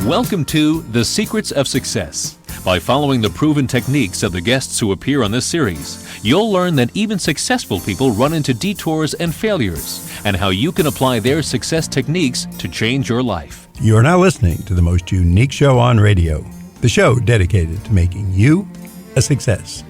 Welcome to The Secrets of Success. By following the proven techniques of the guests who appear on this series, you'll learn that even successful people run into detours and failures, and how you can apply their success techniques to change your life. You're now listening to the most unique show on radio, the show dedicated to making you a success.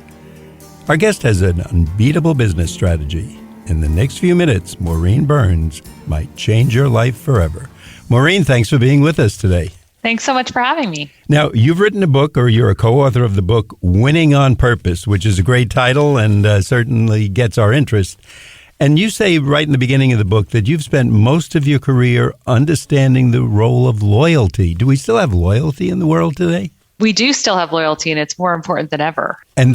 Our guest has an unbeatable business strategy. In the next few minutes, Maureen Burns might change your life forever. Maureen, thanks for being with us today. Thanks so much for having me. Now, you've written a book, or you're a co-author of the book, Winning on Purpose, which is a great title and certainly gets our interest. And you say right in the beginning of the book that you've spent most of your career understanding the role of loyalty. Do we still have loyalty in the world today? We do still have loyalty, and it's more important than ever. And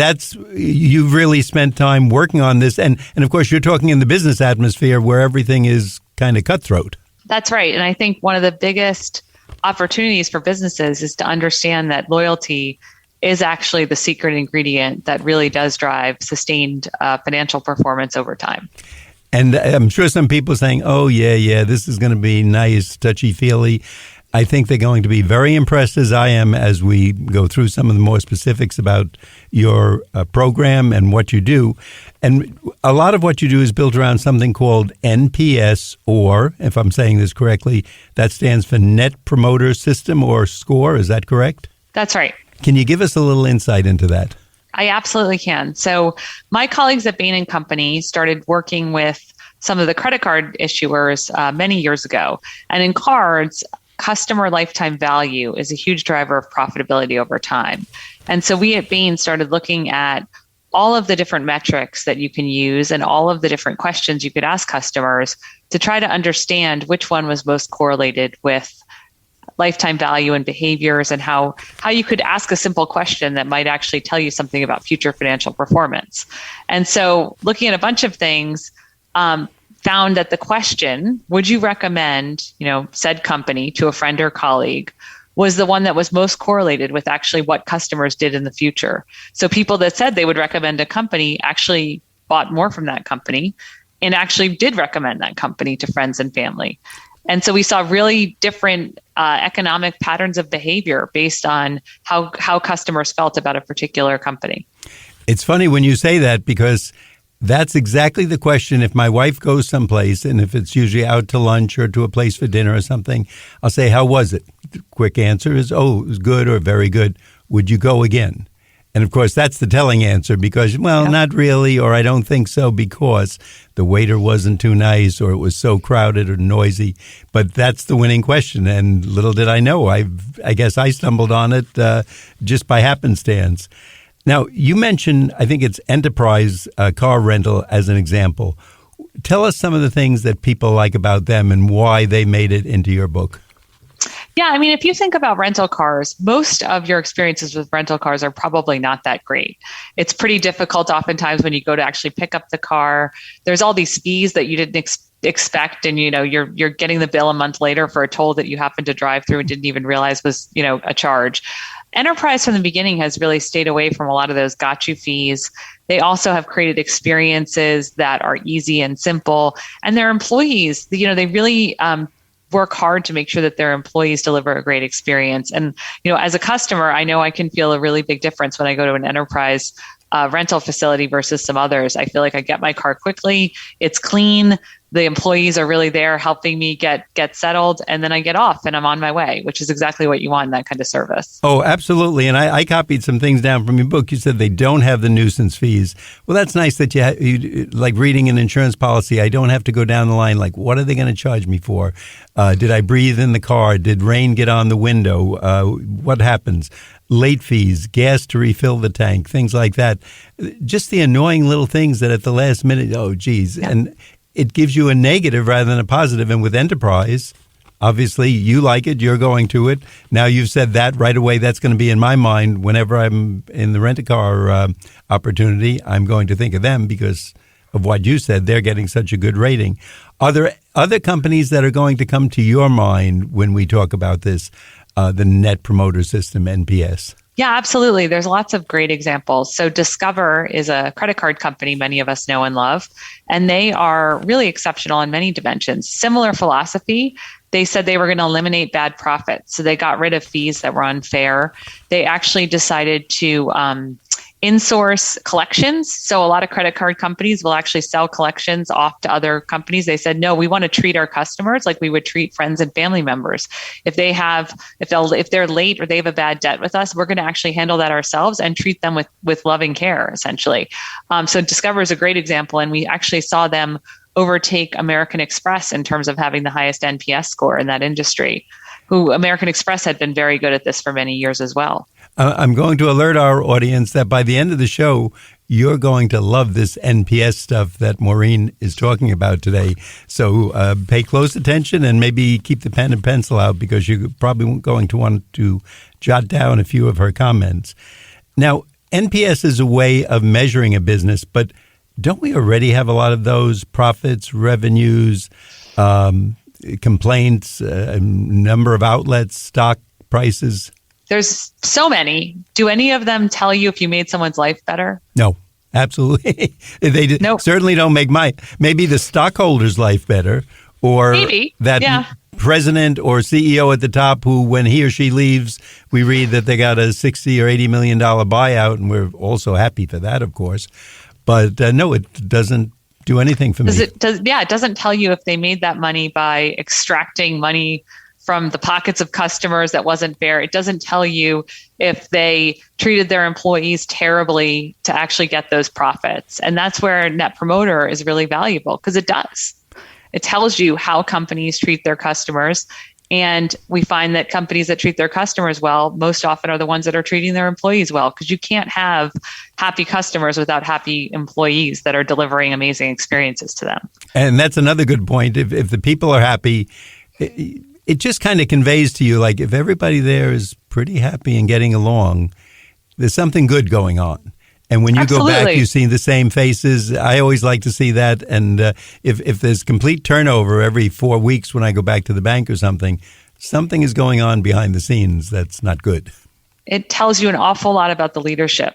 you've really spent time working on this. And of course, you're talking in the business atmosphere where everything is kind of cutthroat. That's right. And I think one of the biggest opportunities for businesses is to understand that loyalty is actually the secret ingredient that really does drive sustained financial performance over time. And I'm sure some people are saying, oh, yeah, this is going to be nice, touchy-feely. I think they're going to be very impressed, as I am, as we go through some of the more specifics about your program and what you do. And a lot of what you do is built around something called NPS, or, if I'm saying this correctly, that stands for Net Promoter System or Score. Is that correct? That's right. Can you give us a little insight into that? I absolutely can. So my colleagues at Bain & Company started working with some of the credit card issuers many years ago. And in cards, customer lifetime value is a huge driver of profitability over time. And so we at Bain started looking at all of the different metrics that you can use and all of the different questions you could ask customers to try to understand which one was most correlated with lifetime value and behaviors, and how you could ask a simple question that might actually tell you something about future financial performance. And so looking at a bunch of things, found that the question, would you recommend, said company to a friend or colleague, was the one that was most correlated with actually what customers did in the future. So people that said they would recommend a company actually bought more from that company and actually did recommend that company to friends and family. And so we saw really different economic patterns of behavior based on how customers felt about a particular company. It's funny when you say that, because that's exactly the question. If my wife goes someplace, and if it's usually out to lunch or to a place for dinner or something, I'll say, how was it? The quick answer is, oh, it was good or very good. Would you go again? And of course, that's the telling answer, because, not really, or I don't think so because the waiter wasn't too nice, or it was so crowded or noisy. But that's the winning question. And little did I know, I guess I stumbled on it just by happenstance. Now, you mentioned, I think it's enterprise car rental as an example. Tell us some of the things that people like about them and why they made it into your book. Yeah, if you think about rental cars, most of your experiences with rental cars are probably not that great. It's pretty difficult oftentimes when you go to actually pick up the car. There's all these fees that you didn't expect, and you're getting the bill a month later for a toll that you happened to drive through and didn't even realize was a charge. Enterprise from the beginning has really stayed away from a lot of those got you fees. They also have created experiences that are easy and simple, and their employees, they really work hard to make sure that their employees deliver a great experience. And as a customer, I know I can feel a really big difference when I go to an enterprise rental facility versus some others. I feel like I get my car quickly, it's clean, the employees are really there helping me get settled, and then I get off and I'm on my way, which is exactly what you want in that kind of service. Oh, absolutely. And I copied some things down from your book. You said they don't have the nuisance fees. Well, that's nice that you like reading an insurance policy. I don't have to go down the line like, what are they going to charge me for? Did I breathe in the car? Did rain get on the window? What happens? Late fees, gas to refill the tank, things like that. Just the annoying little things that at the last minute, oh, geez. Yeah. And it gives you a negative rather than a positive. And with enterprise, obviously you like it, you're going to it. Now you've said that right away, that's going to be in my mind whenever I'm in the rent-a-car opportunity. I'm going to think of them because of what you said. They're getting such a good rating. Are there other companies that are going to come to your mind when we talk about this, the Net Promoter System, NPS? Yeah, absolutely. There's lots of great examples. So Discover is a credit card company many of us know and love, and they are really exceptional in many dimensions. Similar philosophy. They said they were going to eliminate bad profits. So they got rid of fees that were unfair. They actually decided to insource collections. So a lot of credit card companies will actually sell collections off to other companies. They said, no, we want to treat our customers like we would treat friends and family members. If they're late or they have a bad debt with us, we're going to actually handle that ourselves and treat them with loving care, essentially. So Discover is a great example. And we actually saw them overtake American Express in terms of having the highest NPS score in that industry, who American Express had been very good at this for many years as well. I'm going to alert our audience that by the end of the show, you're going to love this NPS stuff that Maureen is talking about today. So pay close attention and maybe keep the pen and pencil out because you're probably going to want to jot down a few of her comments. Now, NPS is a way of measuring a business, but don't we already have a lot of those? Profits, revenues, complaints, number of outlets, stock prices? There's so many. Do any of them tell you if you made someone's life better? No, absolutely. They Nope. certainly don't make maybe the stockholder's life better, or Maybe. that Yeah. president or CEO at the top who, when he or she leaves, we read that they got a $60 or $80 million buyout, and we're also happy for that, of course. But no, it doesn't do anything for me. It doesn't tell you if they made that money by extracting money from the pockets of customers that wasn't fair. It doesn't tell you if they treated their employees terribly to actually get those profits. And that's where Net Promoter is really valuable, because it does. It tells you how companies treat their customers. And we find that companies that treat their customers well most often are the ones that are treating their employees well, because you can't have happy customers without happy employees that are delivering amazing experiences to them. And that's another good point. If the people are happy, it just kind of conveys to you, like, if everybody there is pretty happy and getting along, there's something good going on. And when you Absolutely. go back, you see the same faces. I always like to see that. And if there's complete turnover every 4 weeks when I go back to the bank or something is going on behind the scenes that's not good. It tells you an awful lot about the leadership.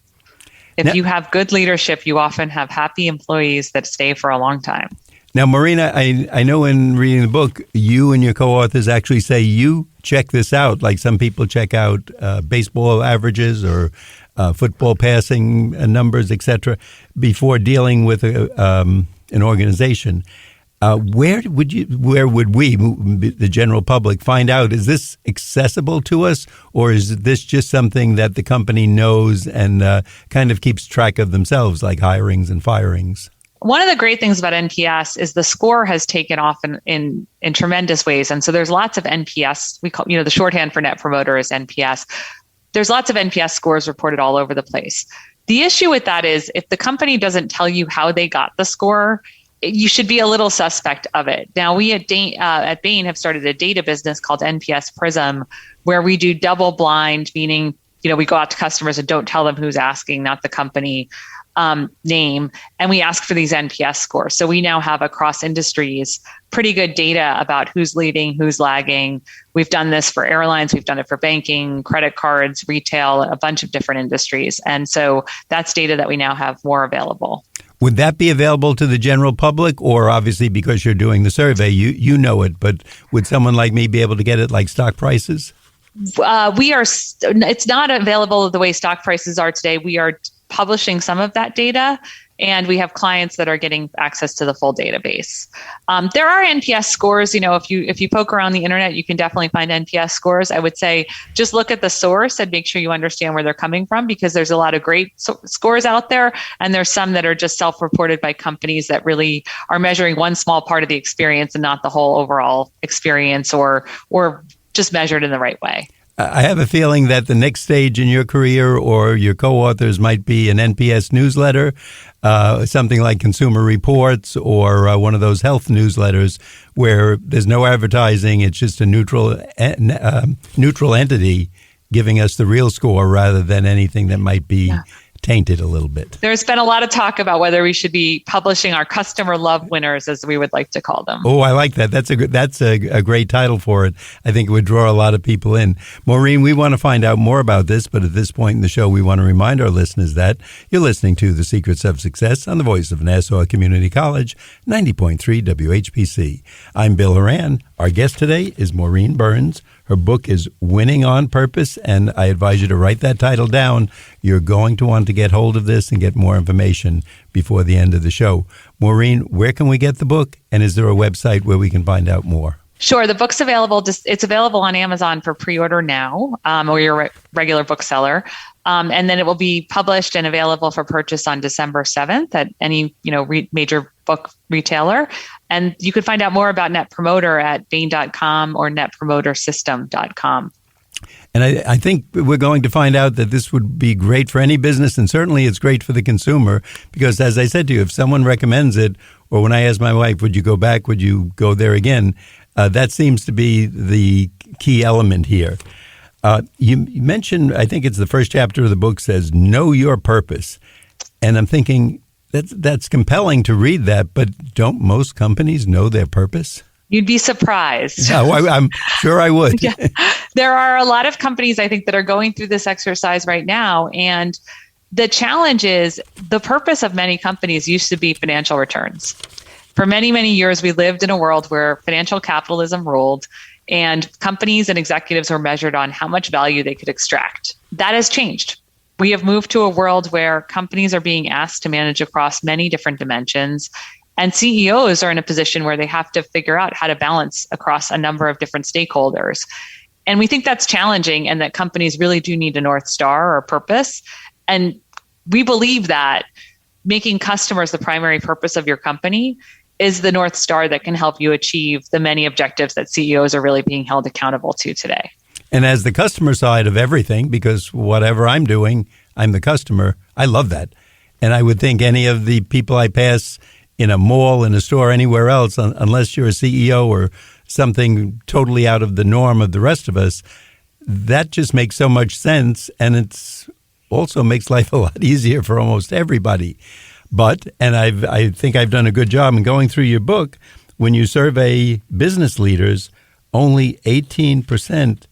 If you have good leadership, you often have happy employees that stay for a long time. Now, Marina, I know in reading the book, you and your co-authors actually say you check this out, like some people check out baseball averages or football passing numbers, etc., before dealing with an organization. Where would we, the general public, find out? Is this accessible to us, or is this just something that the company knows and kind of keeps track of themselves, like hirings and firings? One of the great things about NPS is the score has taken off in tremendous ways. And so there's lots of NPS. We call, the shorthand for Net Promoter is NPS. There's lots of NPS scores reported all over the place. The issue with that is if the company doesn't tell you how they got the score, you should be a little suspect of it. Now, we at Bain have started a data business called Nps Prism, where we do double blind, meaning, we go out to customers and don't tell them who's asking, not the company name, and we ask for these NPS scores. So we now have across industries pretty good data about who's leading, who's lagging. We've done this for airlines, we've done it for banking, credit cards, retail, a bunch of different industries. And so that's data that we now have more available. Would that be available to the general public, or obviously because you're doing the survey, you know it, but would someone like me be able to get it like stock prices? It's not available the way stock prices are today. We are publishing some of that data, and we have clients that are getting access to the full database. There are NPS scores. If you poke around the internet, you can definitely find NPS scores. I would say just look at the source and make sure you understand where they're coming from, because there's a lot of great scores out there, and there's some that are just self-reported by companies that really are measuring one small part of the experience and not the whole overall experience, or just measured in the right way. I have a feeling that the next stage in your career or your co-authors might be an NPS newsletter, something like Consumer Reports, or one of those health newsletters where there's no advertising. It's just a neutral entity giving us the real score rather than anything that might be tainted a little bit. There's been a lot of talk about whether we should be publishing our customer love winners, as we would like to call them. Oh, I like that. That's a great title for it. I think it would draw a lot of people in. Maureen, we want to find out more about this, but at this point in the show, we want to remind our listeners that you're listening to The Secrets of Success on the voice of Nassau Community College, 90.3 WHPC. I'm Bill Horan. Our guest today is Maureen Burns. Her book is Winning on Purpose, and I advise you to write that title down. You're going to want to get hold of this and get more information before the end of the show. Maureen, where can we get the book, and is there a website where we can find out more? Sure. The book's available. It's available on Amazon for pre-order now, or your regular bookseller. And then it will be published and available for purchase on December 7th at any major book retailer. And you can find out more about Net Promoter at Bain.com or netpromotersystem.com. And I think we're going to find out that this would be great for any business, and certainly it's great for the consumer, because as I said to you, if someone recommends it, or when I ask my wife, would you go back, would you go there again, that seems to be the key element here. You mentioned, I think it's the first chapter of the book says, know your purpose. And I'm thinking, that's compelling to read that, but don't most companies know their purpose? You'd be surprised. No, I'm sure I would. Yeah. There are a lot of companies, I think, that are going through this exercise right now. And the challenge is the purpose of many companies used to be financial returns. For many, many years, we lived in a world where financial capitalism ruled, and companies and executives were measured on how much value they could extract. That has changed. We have moved to a world where companies are being asked to manage across many different dimensions, and CEOs are in a position where they have to figure out how to balance across a number of different stakeholders. And we think that's challenging, and that companies really do need a North Star or purpose. And we believe that making customers the primary purpose of your company is the North Star that can help you achieve the many objectives that CEOs are really being held accountable to today. And as the customer side of everything, because whatever I'm doing, I'm the customer, I love that. And I would think any of the people I pass in a mall, in a store, anywhere else, unless you're a CEO or something totally out of the norm of the rest of us, that just makes so much sense. And it's also makes life a lot easier for almost everybody. But, and I think I've done a good job in going through your book, when you survey business leaders, only 18%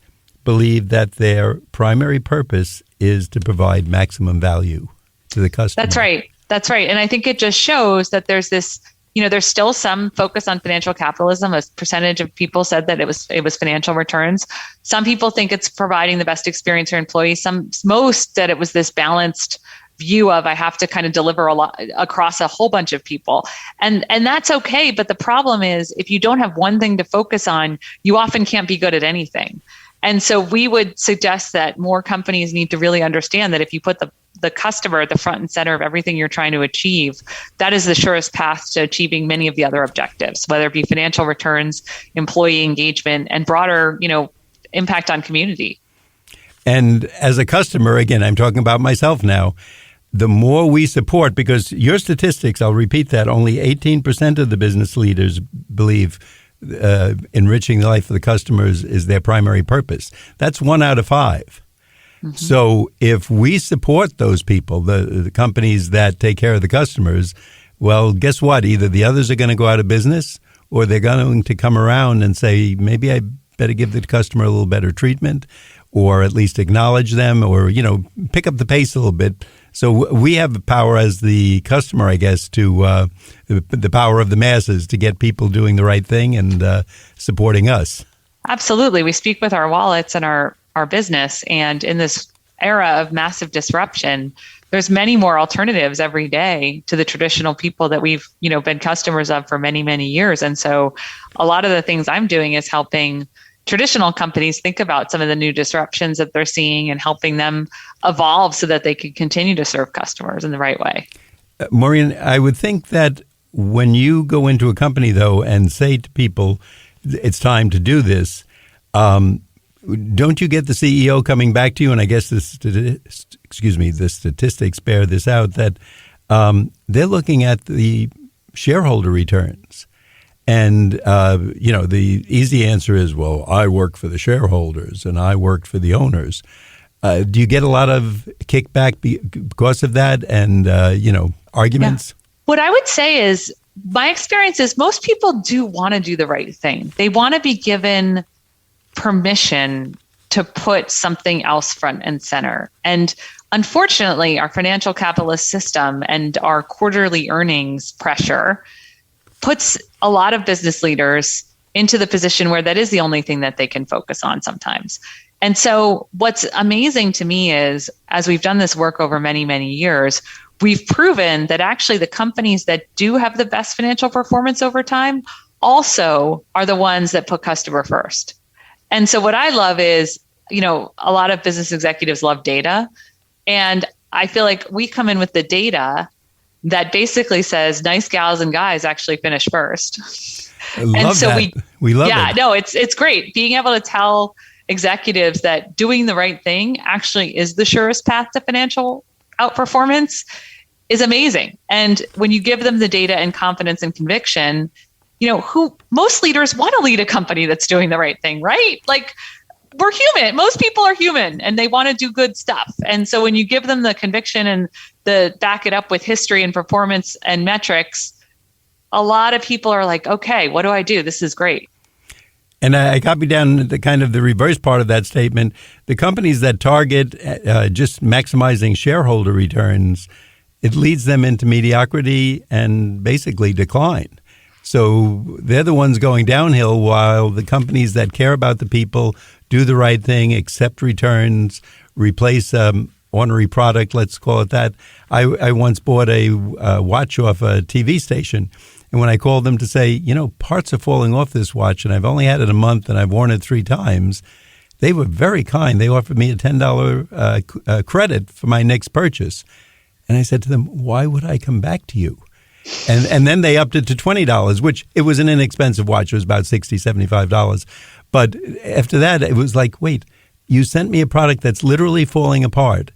believe that their primary purpose is to provide maximum value to the customer. That's right. That's right. And I think it just shows that there's this, there's still some focus on financial capitalism. A percentage of people said that it was financial returns. Some people think it's providing the best experience for employees. Most that it was this balanced view of I have to kind of deliver a lot across a whole bunch of people. And that's okay. But the problem is if you don't have one thing to focus on, you often can't be good at anything. And so we would suggest that more companies need to really understand that if you put the customer at the front and center of everything you're trying to achieve, that is the surest path to achieving many of the other objectives, whether it be financial returns, employee engagement, and broader, impact on community. And as a customer, again, I'm talking about myself now, the more we support, because your statistics, I'll repeat that, only 18% of the business leaders believe enriching the life of the customers is their primary purpose. That's 1 out of 5. Mm-hmm. So if we support those people, the companies that take care of the customers, well, guess what? Either the others are going to go out of business, or they're going to come around and say, maybe I better give the customer a little better treatment, or at least acknowledge them, or, pick up the pace a little bit. So we have the power as the customer, I guess, to the power of the masses to get people doing the right thing and supporting us. Absolutely. We speak with our wallets and our business. And in this era of massive disruption, there's many more alternatives every day to the traditional people that we've, been customers of for many, many years. And so a lot of the things I'm doing is helping traditional companies think about some of the new disruptions that they're seeing and helping them evolve so that they can continue to serve customers in the right way. Maureen, I would think that when you go into a company, though, and say to people, it's time to do this, don't you get the CEO coming back to you? And I guess the statistics bear this out, that they're looking at the shareholder returns. And, the easy answer is, well, I work for the shareholders and I work for the owners. Do you get a lot of kickback because of that and, arguments? Yeah. What I would say is my experience is most people do want to do the right thing. They want to be given permission to put something else front and center. And unfortunately, our financial capitalist system and our quarterly earnings pressure puts a lot of business leaders into the position where that is the only thing that they can focus on sometimes. And so what's amazing to me is, as we've done this work over many, many years, we've proven that actually the companies that do have the best financial performance over time also are the ones that put customer first. And so what I love is, a lot of business executives love data. And I feel like we come in with the data that basically says nice gals and guys actually finish first. I love that. We love it. Yeah, no, it's great. Being able to tell executives that doing the right thing actually is the surest path to financial outperformance is amazing. And when you give them the data and confidence and conviction, most leaders want to lead a company that's doing the right thing, right? Like, we're human. Most people are human and they want to do good stuff. And so when you give them the conviction and the back it up with history and performance and metrics, a lot of people are like, okay, what do I do? This is great. And I copy down the reverse part of that statement. The companies that target just maximizing shareholder returns, it leads them into mediocrity and basically decline. So they're the ones going downhill, while the companies that care about the people, do the right thing, accept returns, replace ornery product, let's call it that. I once bought a watch off a TV station. And when I called them to say, parts are falling off this watch and I've only had it a month and I've worn it 3 times, they were very kind. They offered me a $10 credit for my next purchase. And I said to them, why would I come back to you? And then they upped it to $20, which it was an inexpensive watch. It was about $60, $75. But after that, it was like, wait, you sent me a product that's literally falling apart.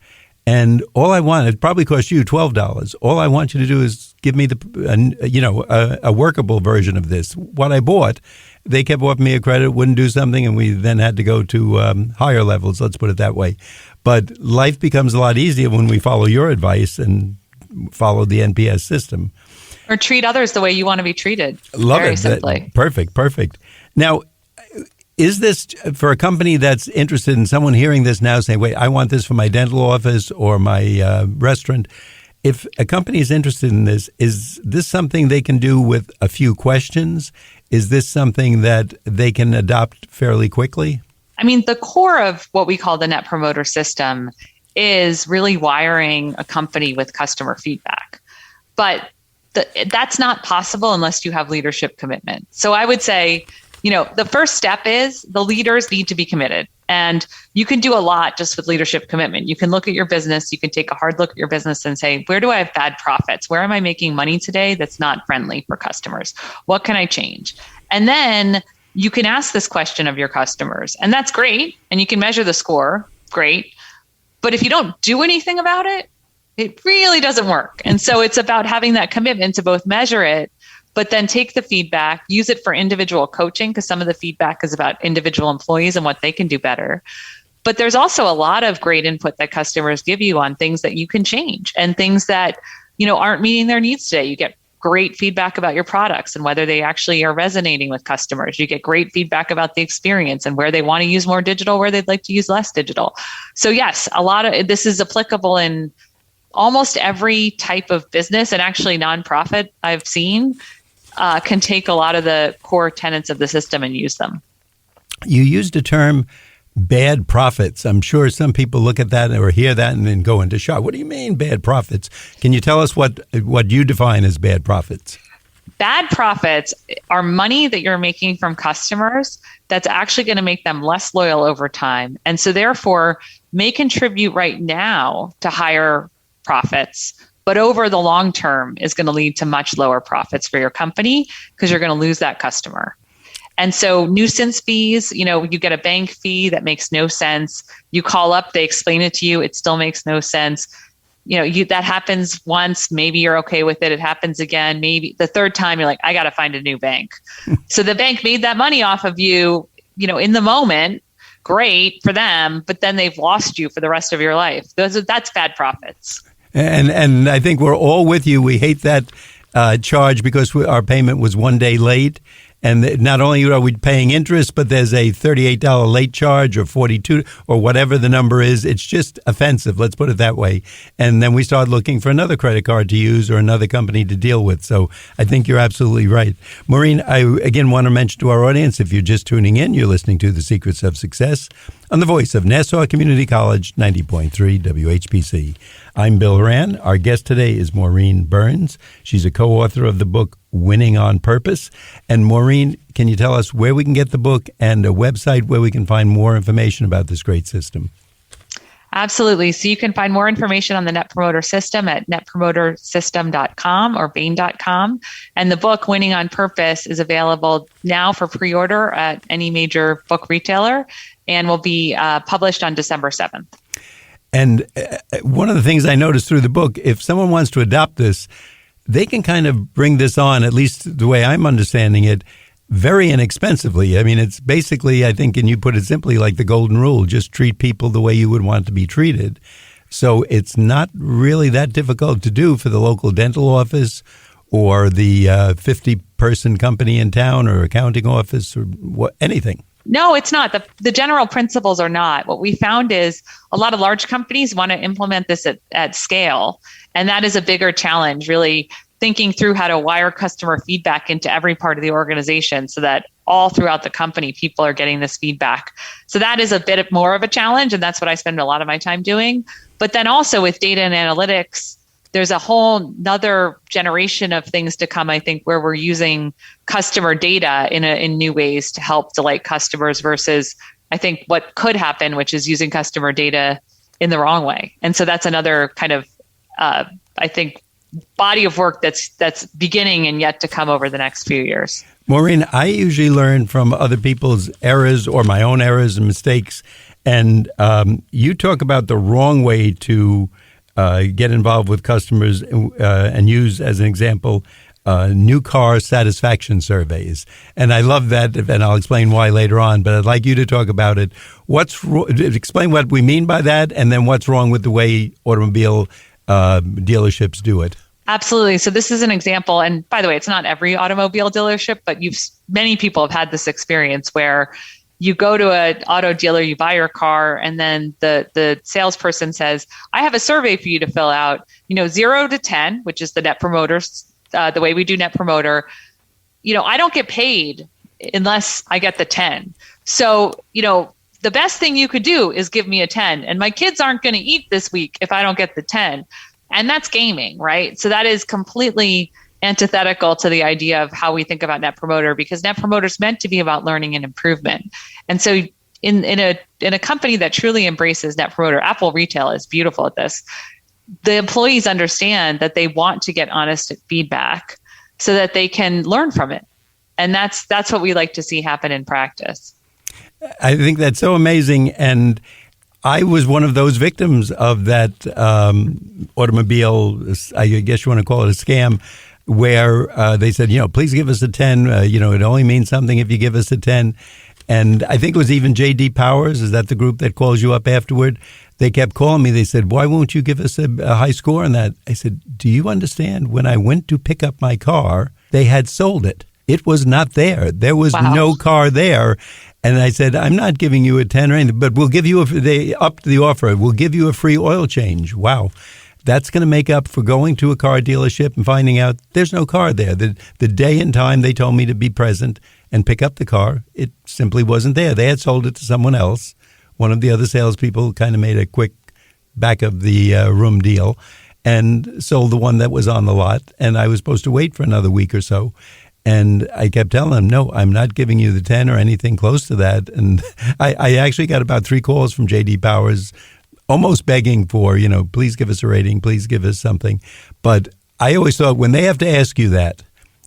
And all I want, it probably cost you $12. All I want you to do is give me a workable version of this. What I bought, they kept offering me a credit, wouldn't do something, and we then had to go to higher levels, let's put it that way. But life becomes a lot easier when we follow your advice and follow the NPS system. Or treat others the way you want to be treated. Love Very it. simply. Perfect. Now, is this for a company that's interested in someone hearing this now saying, wait, I want this for my dental office or my restaurant? If a company is interested in this, is this something they can do with a few questions? Is this something that they can adopt fairly quickly? I mean, the core of what we call the Net Promoter System is really wiring a company with customer feedback. But that's not possible unless you have leadership commitment. So I would say, the first step is the leaders need to be committed. And you can do a lot just with leadership commitment. You can look at your business. You can take a hard look at your business and say, where do I have bad profits? Where am I making money today that's not friendly for customers? What can I change? And then you can ask this question of your customers. And that's great. And you can measure the score. Great. But if you don't do anything about it, it really doesn't work. And so it's about having that commitment to both measure it, but then take the feedback, use it for individual coaching, because some of the feedback is about individual employees and what they can do better. But there's also a lot of great input that customers give you on things that you can change and things that, aren't meeting their needs today. You get great feedback about your products and whether they actually are resonating with customers. You get great feedback about the experience and where they want to use more digital, where they'd like to use less digital. So yes, a lot of this is applicable in almost every type of business, and actually nonprofit I've seen can take a lot of the core tenets of the system and use them. You used a term, bad profits. I'm sure some people look at that or hear that and then go into shock. What do you mean bad profits? Can you tell us what you define as bad profits? Bad profits are money that you're making from customers that's actually going to make them less loyal over time. And so therefore may contribute right now to higher profits, but over the long term is going to lead to much lower profits for your company because you're going to lose that customer. And so nuisance fees, you get a bank fee that makes no sense. You call up, they explain it to you. It still makes no sense. That happens once, maybe you're okay with it. It happens again. Maybe the third time you're like, I got to find a new bank. So the bank made that money off of you, in the moment, great for them, but then they've lost you for the rest of your life. That's bad profits. And I think we're all with you. We hate that charge because our payment was one day late. And not only are we paying interest, but there's a $38 late charge or $42 or whatever the number is. It's just offensive. Let's put it that way. And then we start looking for another credit card to use or another company to deal with. So I think you're absolutely right. Maureen, I again want to mention to our audience, if you're just tuning in, you're listening to The Secrets of Success on the voice of Nassau Community College, 90.3 WHPC. I'm Bill Horan. Our guest today is Maureen Burns. She's a co-author of the book Winning on Purpose. And Maureen, can you tell us where we can get the book and a website where we can find more information about this great system? Absolutely. So you can find more information on the Net Promoter System at netpromotersystem.com or Bain.com. And the book Winning on Purpose is available now for pre-order at any major book retailer and will be published on December 7th. And one of the things I noticed through the book, if someone wants to adopt this, they can kind of bring this on, at least the way I'm understanding it, very inexpensively. I mean, it's basically, I think, and you put it simply, like the golden rule, just treat people the way you would want to be treated. So it's not really that difficult to do for the local dental office or the 50-person company in town or accounting office or anything. No, it's not. The general principles are not. What we found is a lot of large companies want to implement this at scale. And that is a bigger challenge, really thinking through how to wire customer feedback into every part of the organization so that all throughout the company, people are getting this feedback. So that is a bit more of a challenge. And that's what I spend a lot of my time doing. But then also with data and analytics, there's a whole nother generation of things to come, I think, where we're using customer data in new ways to help delight customers versus, I think, what could happen, which is using customer data in the wrong way. And so that's another kind of, I think, body of work that's beginning and yet to come over the next few years. Maureen, I usually learn from other people's errors or my own errors and mistakes. And you talk about the wrong way to get involved with customers and use, as an example, new car satisfaction surveys. And I love that, and I'll explain why later on, but I'd like you to talk about it. Explain what we mean by that, and then what's wrong with the way automobile dealerships do it. Absolutely. So this is an example. And by the way, it's not every automobile dealership, but many people have had this experience where you go to an auto dealer, you buy your car, and then the salesperson says, I have a survey for you to fill out, 0 to 10, which is the Net Promoter, the way we do Net Promoter. I don't get paid unless I get the 10. So, the best thing you could do is give me a 10. And my kids aren't going to eat this week if I don't get the 10. And that's gaming, right? So that is completely antithetical to the idea of how we think about Net Promoter, because Net Promoter is meant to be about learning and improvement. And so in a company that truly embraces Net Promoter, Apple Retail is beautiful at this. The employees understand that they want to get honest feedback so that they can learn from it. And that's what we like to see happen in practice. I think that's so amazing. And I was one of those victims of that automobile, I guess you want to call it a scam, where they said, please give us a 10. It only means something if you give us a 10. And I think it was even J.D. Powers. Is that the group that calls you up afterward? They kept calling me. They said, why won't you give us a high score on that? I said, do you understand? When I went to pick up my car, they had sold it. It was not there. There was no car there. And I said, I'm not giving you a 10 or anything, but we'll give you they upped the offer. We'll give you a free oil change. Wow. That's going to make up for going to a car dealership and finding out there's no car there. The day and time they told me to be present and pick up the car, it simply wasn't there. They had sold it to someone else. One of the other salespeople kind of made a quick back of the room deal and sold the one that was on the lot. And I was supposed to wait for another week or so. And I kept telling them, no, I'm not giving you the 10 or anything close to that. And I actually got about 3 calls from J.D. Powers almost begging for, please give us a rating, please give us something. But I always thought when they have to ask you that,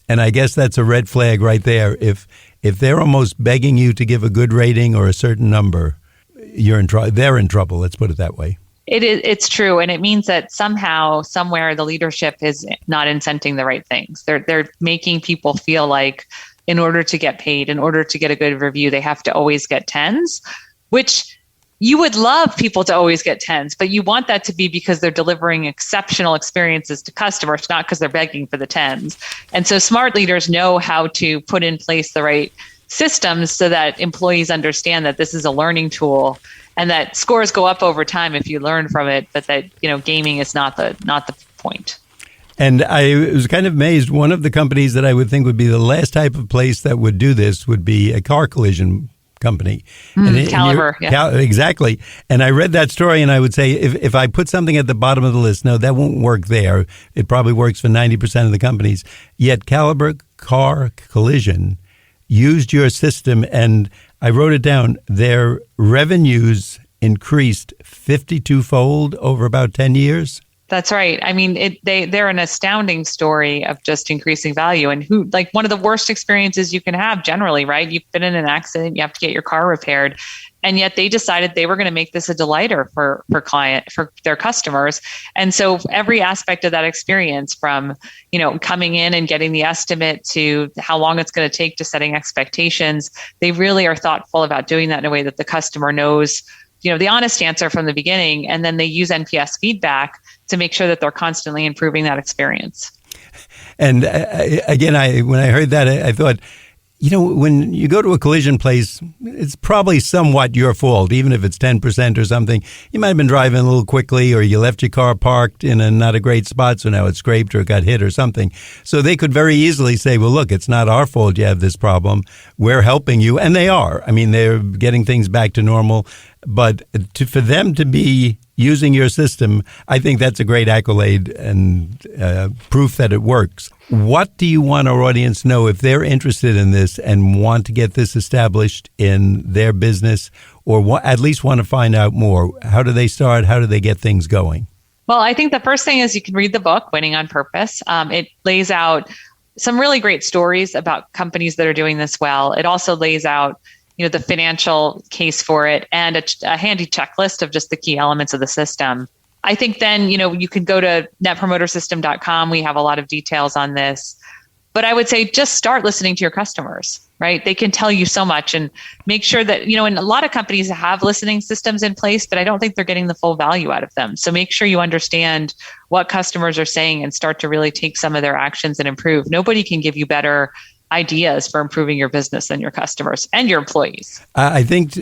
and I guess that's a red flag right there, if they're almost begging you to give a good rating or a certain number, they're in trouble, let's put it that way. It's true. And it means that somehow, somewhere, the leadership is not incenting the right things. They're making people feel like in order to get paid, in order to get a good review, they have to always get 10s. which you would love people to always get 10s, but you want that to be because they're delivering exceptional experiences to customers, not because they're begging for the 10s. And so smart leaders know how to put in place the right systems so that employees understand that this is a learning tool and that scores go up over time if you learn from it, but that, gaming is not the point. And I was kind of amazed. One of the companies that I would think would be the last type of place that would do this would be a car collision company. Caliber. Yeah. Exactly. And I read that story and I would say, if I put something at the bottom of the list, no, that won't work there. It probably works for 90% of the companies. Yet Caliber Car Collision used your system, and I wrote it down. Their revenues increased 52-fold over about 10 years. That's right. I mean, they're an astounding story of just increasing value, and one of the worst experiences you can have generally, right? You've been in an accident, you have to get your car repaired, and yet they decided they were going to make this a delighter for their customers. And so every aspect of that experience, from coming in and getting the estimate to how long it's going to take to setting expectations, they really are thoughtful about doing that in a way that the customer knows the honest answer from the beginning, and then they use NPS feedback to make sure that they're constantly improving that experience. And again, when I heard that, I thought, when you go to a collision place, it's probably somewhat your fault, even if it's 10% or something. You might have been driving a little quickly, or you left your car parked in not a great spot, so now it's scraped or got hit or something. So they could very easily say, well, look, it's not our fault you have this problem. We're helping you. And they are. I mean, they're getting things back to normal. But for them to be using your system, I think that's a great accolade and proof that it works. What do you want our audience to know if they're interested in this and want to get this established in their business, or at least want to find out more? How do they start? How do they get things going? Well, I think the first thing is you can read the book, Winning on Purpose. It lays out some really great stories about companies that are doing this well. It also lays out the financial case for it, and a handy checklist of just the key elements of the system. I think then, you can go to netpromotersystem.com. We have a lot of details on this. But I would say just start listening to your customers, right? They can tell you so much, and make sure that, and a lot of companies have listening systems in place, but I don't think they're getting the full value out of them. So make sure you understand what customers are saying and start to really take some of their actions and improve. Nobody can give you better ideas for improving your business than your customers and your employees. I think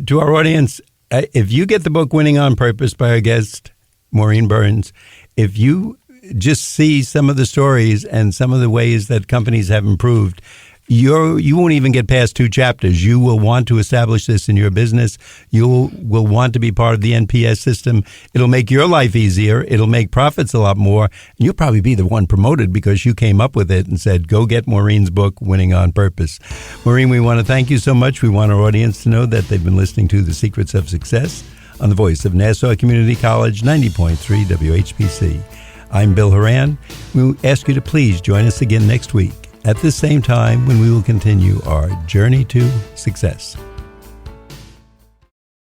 to our audience, if you get the book Winning on Purpose by our guest, Maureen Burns, if you just see some of the stories and some of the ways that companies have improved, you won't even get past 2 chapters. You will want to establish this in your business. You will want to be part of the NPS system. It'll make your life easier. It'll make profits a lot more. And you'll probably be the one promoted because you came up with it and said, go get Maureen's book, Winning on Purpose. Maureen, we want to thank you so much. We want our audience to know that they've been listening to The Secrets of Success on the voice of Nassau Community College, 90.3 WHPC. I'm Bill Horan. We ask you to please join us again next week at the same time when we will continue our journey to success.